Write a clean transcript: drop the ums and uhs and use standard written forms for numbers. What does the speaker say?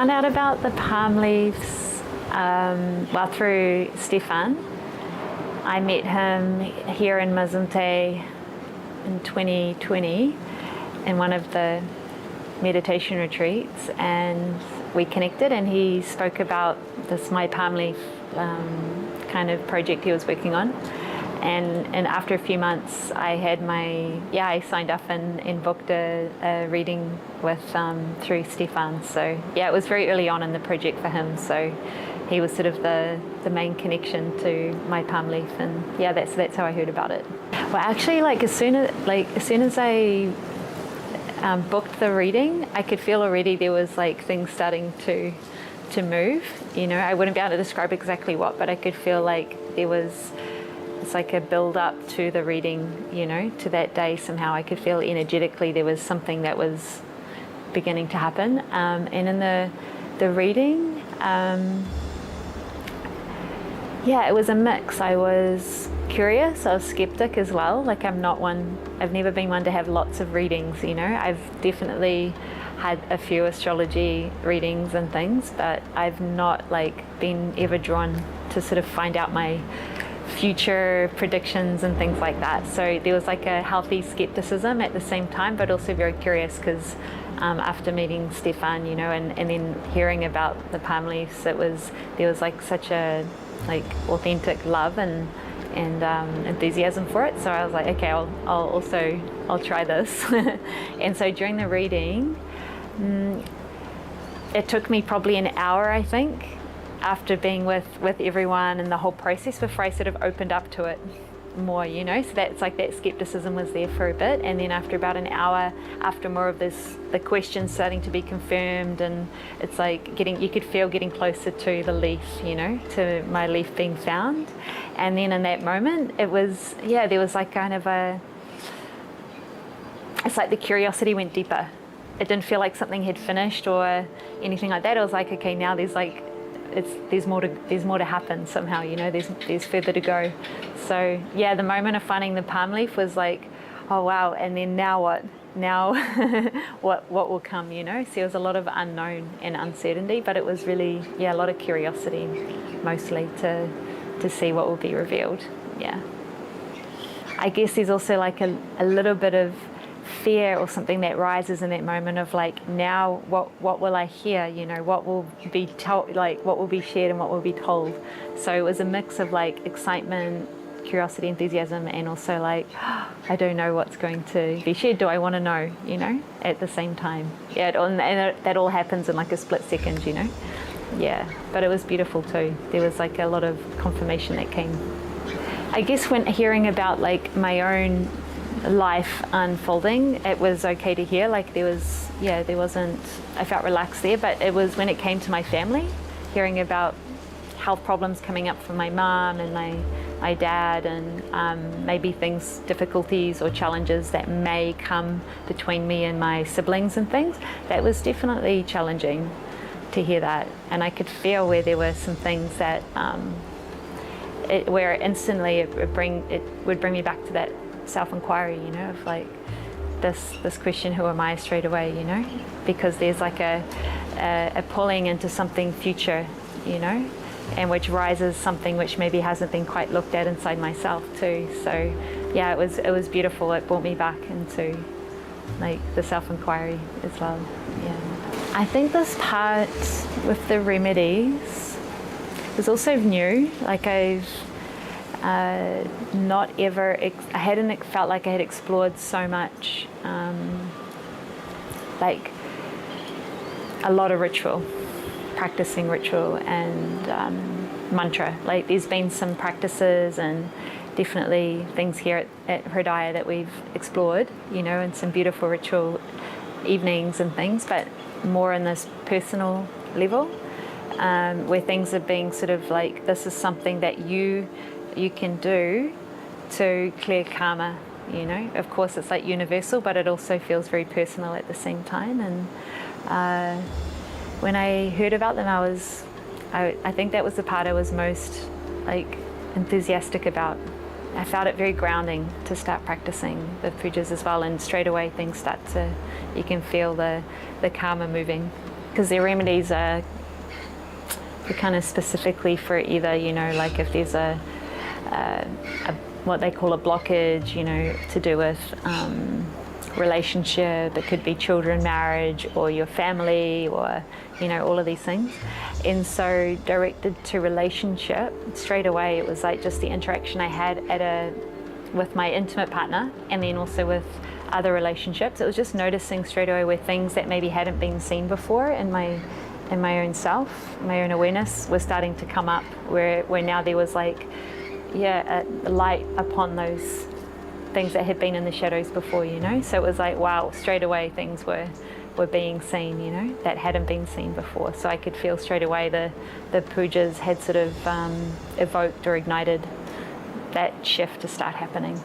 found out about the palm leaves well, through Stefan. I met him here in Mazunte in 2020 in one of the meditation retreats, and we connected, and he spoke about this Mypalmleaf kind of project he was working on. And after a few months, I had I signed up and booked a reading with through Stefan. So yeah, it was very early on in the project for him. So he was sort of the main connection to Mypalmleaf, and yeah, that's how I heard about it. Well, actually, as soon as I booked the reading, I could feel already there was things starting to move. You know, I wouldn't be able to describe exactly what, but I could feel there was. It's like a build up to the reading, you know, to that day. Somehow I could feel energetically there was something that was beginning to happen. And in the reading, yeah, it was a mix. I was curious, I was skeptic as well. I've never been one to have lots of readings, you know. I've definitely had a few astrology readings and things, but I've not been ever drawn to sort of find out my future predictions and things like that. So there was a healthy skepticism at the same time, but also very curious, because after meeting Stefan, you know, and then hearing about the palm leaves, there was such a authentic love and enthusiasm for it. So I was like, okay, I'll try this. And so during the reading, it took me probably an hour, I think, after being with everyone and the whole process, before I sort of opened up to it more, you know. So that's that skepticism was there for a bit, and then after about an hour, after more of the questions starting to be confirmed, and it's you could feel getting closer to the leaf, you know, to my leaf being found. And then in that moment, it was, yeah, there was kind of it's the curiosity went deeper. It didn't feel like something had finished or anything like that. It was okay, now there's more to happen somehow, you know, there's further to go. So yeah, the moment of finding the palm leaf was oh wow, and then now what? Now what will come, you know? So there was a lot of unknown and uncertainty, but it was really, yeah, a lot of curiosity mostly to see what will be revealed. Yeah. I guess there's also a little bit of fear or something that rises in that moment of now what will I hear, you know, what will be told, what will be shared and what will be told. So it was a mix of excitement, curiosity, enthusiasm, and also I don't know what's going to be shared, do I want to know, you know, at the same time. Yeah, and that all happens in a split second, you know. Yeah, but it was beautiful too. There was a lot of confirmation that came. I guess when hearing about my own life unfolding, it was okay to hear. There wasn't, I felt relaxed there, but it was when it came to my family, hearing about health problems coming up for my mom and my dad, and maybe difficulties or challenges that may come between me and my siblings and things. That was definitely challenging to hear that, and I could feel where there were some things that where instantly it would bring me back to that self-inquiry, you know, of this question, who am I, straight away, you know, because there's a pulling into something future, you know, and which rises something which maybe hasn't been quite looked at inside myself too. So yeah, it was beautiful. It brought me back into the self-inquiry as well. Yeah, I think this part with the remedies was also new. I've not ever, I hadn't felt like I had explored so much, a lot of ritual, practicing ritual and mantra. There's been some practices and definitely things here at Regardez that we've explored, you know, and some beautiful ritual evenings and things, but more in this personal level, where things are being sort of this is something that you can do to clear karma, you know. Of course it's universal, but it also feels very personal at the same time. And when I heard about them, I think that was the part I was most enthusiastic about. I found it very grounding to start practicing the pujas as well, and straight away things start to, you can feel the karma moving. because their remedies are kind of specifically for either, you know, like if there's a what they call a blockage, you know, to do with relationship, it could be children, marriage, or your family, or, you know, all of these things. And so directed to relationship, straight away it was like just the interaction I had with my intimate partner, and then also with other relationships. It was just noticing straight away where things that maybe hadn't been seen before in my own self, my own awareness, was starting to come up, where now there was like, yeah, a light upon those things that had been in the shadows before, you know. So it was like, wow, straight away things were being seen, you know, that hadn't been seen before. So I could feel straight away the pujas had sort of evoked or ignited that shift to start happening.